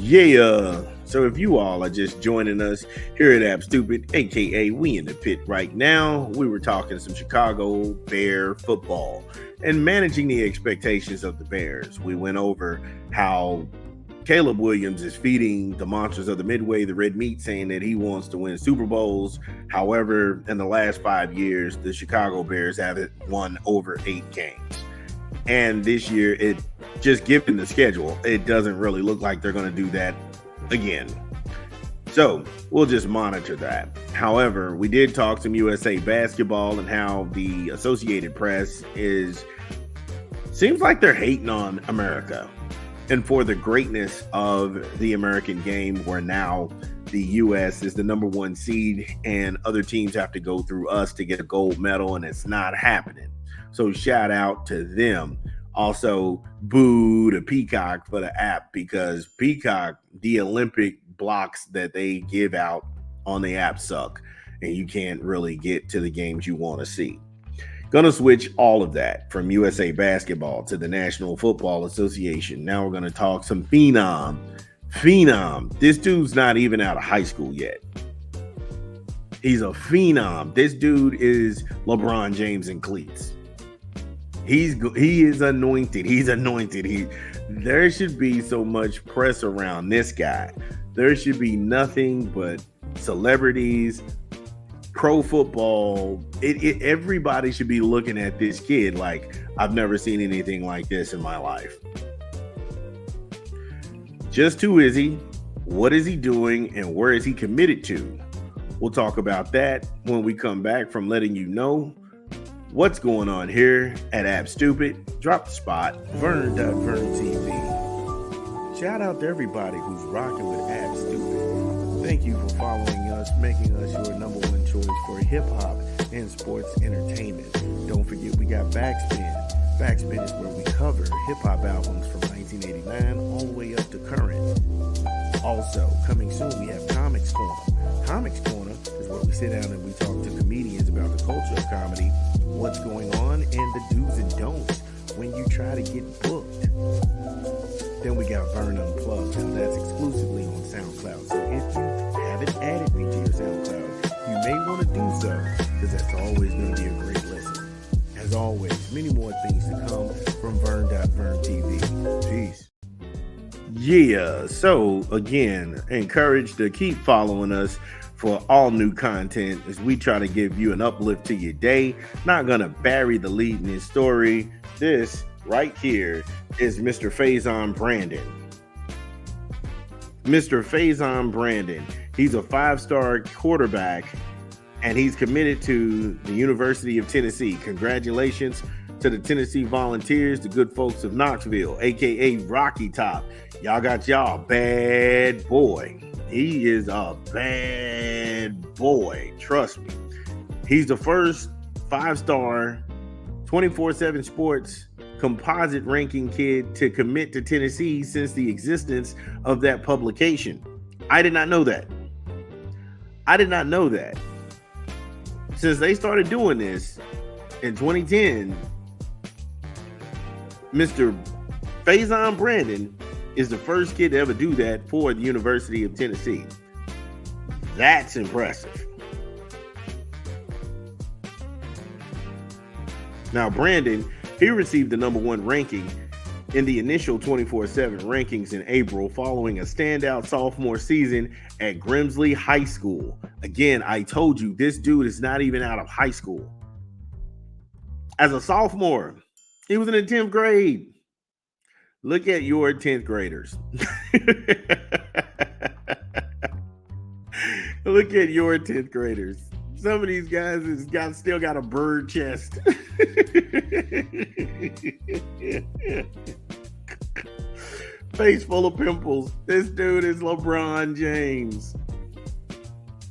Yeah. So if you all are just joining us here at App Stupid, aka we in the pit right now, we were talking some Chicago Bear football and managing the expectations of the Bears. We went over how Caleb Williams is feeding the monsters of the Midway the red meat, saying that he wants to win Super Bowls. However, in the last 5 years, the Chicago Bears haven't won over 8 games. And this year, it just given the schedule, it doesn't really look like they're going to do that again. So we'll just monitor that. However, we did talk some USA basketball and how the Associated Press seems like they're hating on America and for the greatness of the American game, where now the U.S. is the number 1 seed and other teams have to go through us to get a gold medal, and it's not happening. So shout out to them. Also, boo to Peacock for the app, because Peacock, the Olympic blocks that they give out on the app suck, and you can't really get to the games you want to see. Gonna switch all of that from USA basketball to the National Football Association. Now we're gonna talk some phenom. This dude's not even out of high school yet. He's a phenom. This dude is LeBron James in cleats. He is anointed. He's anointed. There should be so much press around this guy. There should be nothing but celebrities, pro football. Everybody should be looking at this kid like, I've never seen anything like this in my life. Just who is he? What is he doing? And where is he committed to? We'll talk about that when we come back from letting you know what's going on here at App Stupid. Drop the spot, Vern.VernTV. Shout out to everybody who's rocking with App Stupid. Thank you for following us, making us your number 1 choice for hip-hop and sports entertainment. Don't forget we got Backspin. Backspin is where we cover hip-hop albums from 1989 all the way up to current. Also, coming soon, we have Comics Corner. Comics Corner is where we sit down and we talk to comedians about the culture of comedy, what's going on, and the do's and don'ts when you try to get booked. Then we got Vern Unplugged, and that's exclusively on SoundCloud. So if you haven't added me to your SoundCloud, you may want to do so, because that's always going to be a great listen. As always, many more things to come from Vern.VernTV. Peace. Yeah, so again, encouraged to keep following us for all new content as we try to give you an uplift to your day. Not gonna bury the lead in his story. This right here is Mr. Fazion Brandon. Mr. Fazion Brandon. He's a 5-star quarterback and he's committed to the University of Tennessee. Congratulations to the Tennessee Volunteers, the good folks of Knoxville, aka Rocky Top. Y'all got y'all bad boy. He is a bad boy. Trust me. He's the first 5-star 24/7 Sports composite ranking kid to commit to Tennessee since the existence of that publication. I did not know that. Since they started doing this in 2010, Mr. Fazion Brandon is the first kid to ever do that for the University of Tennessee. That's impressive. Now, Brandon, he received the number 1 ranking in the initial 24/7 rankings in April following a standout sophomore season at Grimsley High School. Again, I told you, this dude is not even out of high school. As a sophomore, he was in the 10th grade. Look at your 10th graders. Look at your 10th graders. Some of these guys still got a bird chest. Face full of pimples. This dude is LeBron James.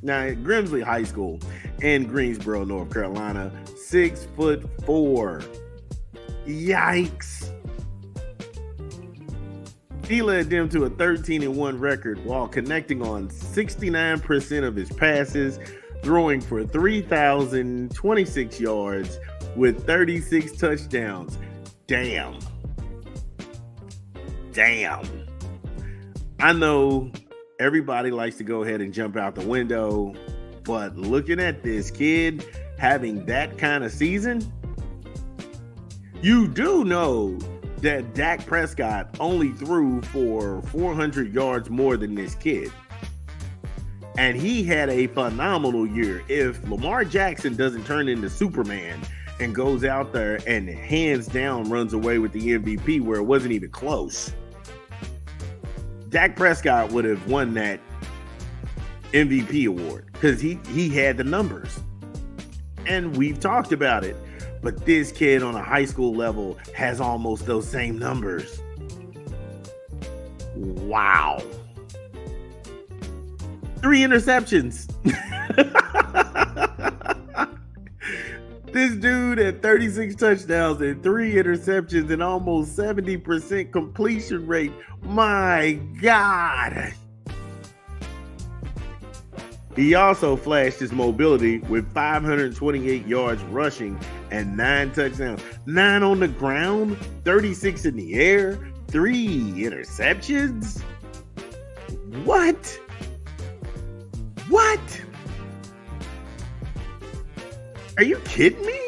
Now, at Grimsley High School in Greensboro, North Carolina, 6'4". Yikes. He led them to a 13-1 record while connecting on 69% of his passes, throwing for 3,026 yards with 36 touchdowns. Damn. I know everybody likes to go ahead and jump out the window, but looking at this kid having that kind of season, you do know that Dak Prescott only threw for 400 yards more than this kid. And he had a phenomenal year. If Lamar Jackson doesn't turn into Superman and goes out there and hands down runs away with the MVP where it wasn't even close, Dak Prescott would have won that MVP award because he had the numbers. And we've talked about it. But this kid on a high school level has almost those same numbers. Wow. 3 interceptions. This dude had 36 touchdowns and 3 interceptions and almost 70% completion rate. My God. He also flashed his mobility with 528 yards rushing and 9 touchdowns. 9 on the ground, 36 in the air, 3 interceptions. What? What? Are you kidding me?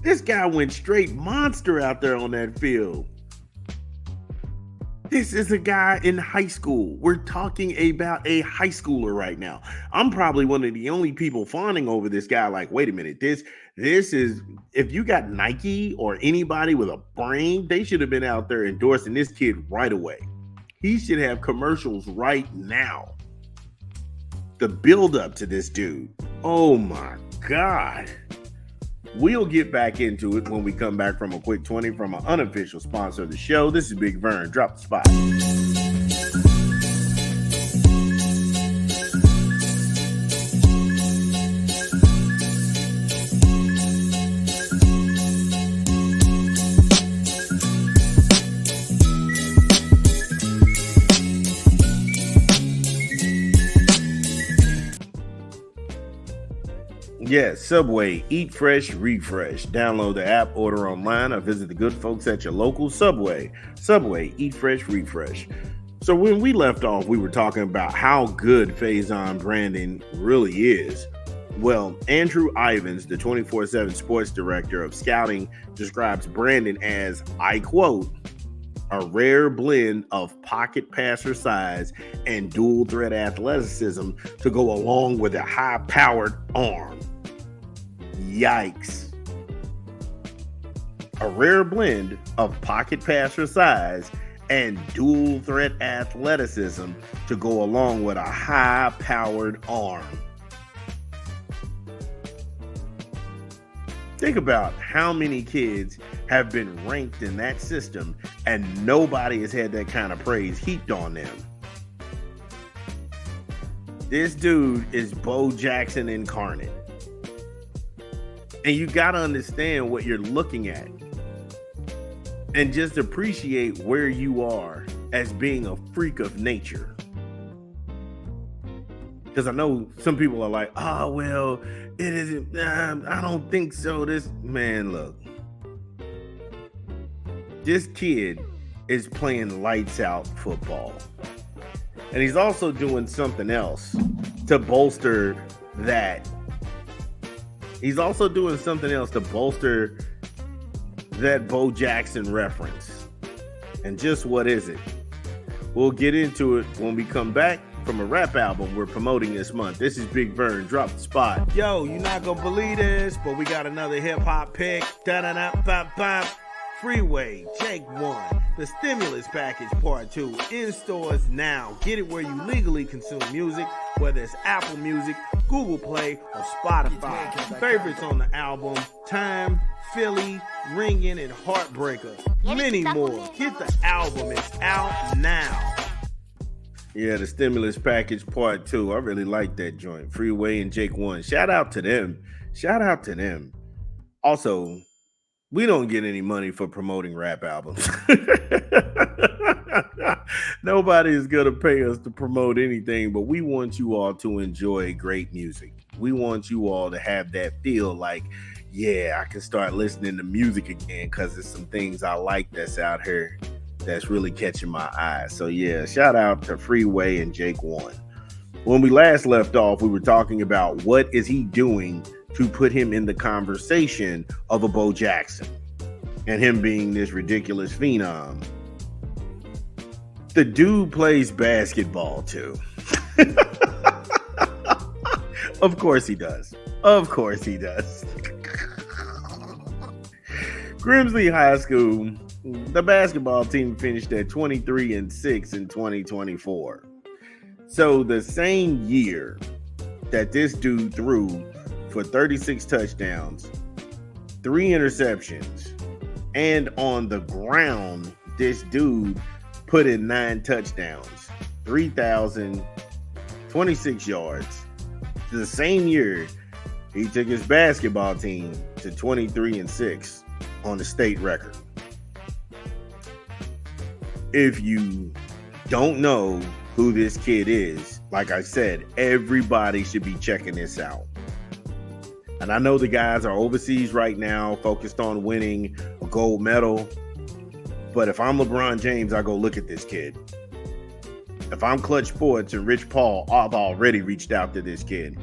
This guy went straight monster out there on that field. This is a guy in high school. We're talking about a high schooler right now. I'm probably one of the only people fawning over this guy. Like, wait a minute, this is, if you got Nike or anybody with a brain, they should have been out there endorsing this kid right away. He should have commercials right now. The build up to this dude. Oh my God. We'll get back into it when we come back from a quick 20 from an unofficial sponsor of the show. This is Big Vern. Drop the spot. Yes, Subway, eat fresh, refresh. Download the app, order online, or visit the good folks at your local Subway. Subway, eat fresh, refresh. So when we left off, we were talking about how good Fazion Brandon really is. Well, Andrew Ivins, the 24/7 sports director of scouting, describes Brandon as, I quote, a rare blend of pocket passer size and dual threat athleticism to go along with a high-powered arm. Yikes. A rare blend of pocket passer size and dual threat athleticism to go along with a high-powered arm. Think about how many kids have been ranked in that system and nobody has had that kind of praise heaped on them. This dude is Bo Jackson incarnate. And you got to understand what you're looking at and just appreciate where you are as being a freak of nature. Because I know some people are like, oh, well, it isn't, I don't think so. This man, look, this kid is playing lights out football. And he's also doing something else to bolster that. He's also doing something else to bolster that Bo Jackson reference. And just what is it? We'll get into it when we come back from a rap album we're promoting this month. This is Big Vern. Drop the spot. Yo, you're not gonna believe this, but we got another hip-hop pick. Da-da-da-pop-pop. Freeway, Jake 1, the Stimulus Package Part 2, in stores now. Get it where you legally consume music, whether it's Apple Music, Google Play, or Spotify. Favorites on the album, Time, Philly, Ringin', and Heartbreaker. Many more. Get the album, it's out now. Yeah, the Stimulus Package Part 2. I really like that joint. Freeway and Jake 1. Shout out to them. Shout out to them. Also, we don't get any money for promoting rap albums. Nobody is going to pay us to promote anything, but we want you all to enjoy great music. We want you all to have that feel like, yeah, I can start listening to music again because there's some things I like that's out here. that's really catching my eye. So yeah, shout out to Freeway and Jake One. When we last left off, we were talking about what is he doing to put him in the conversation of a Bo Jackson and him being this ridiculous phenom. The dude plays basketball too. Of course he does. Of course he does. Grimsley High School, the basketball team finished at 23-6 in 2024. So the same year that this dude threw for 36 touchdowns, 3 interceptions, and on the ground, this dude put in 9 touchdowns, 3,026 yards. The same year, he took his basketball team to 23-6 on the state record. If you don't know who this kid is, like I said, everybody should be checking this out. And I know the guys are overseas right now, focused on winning a gold medal. But if I'm LeBron James, I go look at this kid. If I'm Clutch Sports and Rich Paul, I've already reached out to this kid.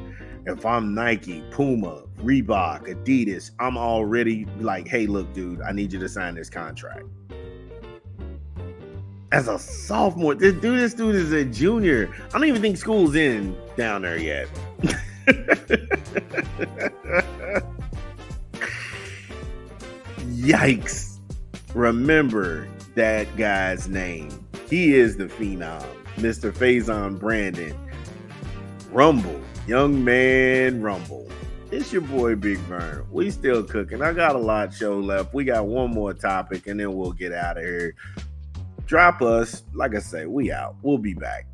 If I'm Nike, Puma, Reebok, Adidas, I'm already like, hey, look, dude, I need you to sign this contract. As a sophomore, this dude is a junior. I don't even think school's in down there yet. Yikes. Remember that guy's name. He is the phenom, Mr. Fazion Brandon. Rumble, young man Rumble. It's your boy Big Vern. We still cooking. I got a lot show left. We got one more topic and then we'll get out of here. Drop us. Like I say, we out. We'll be back.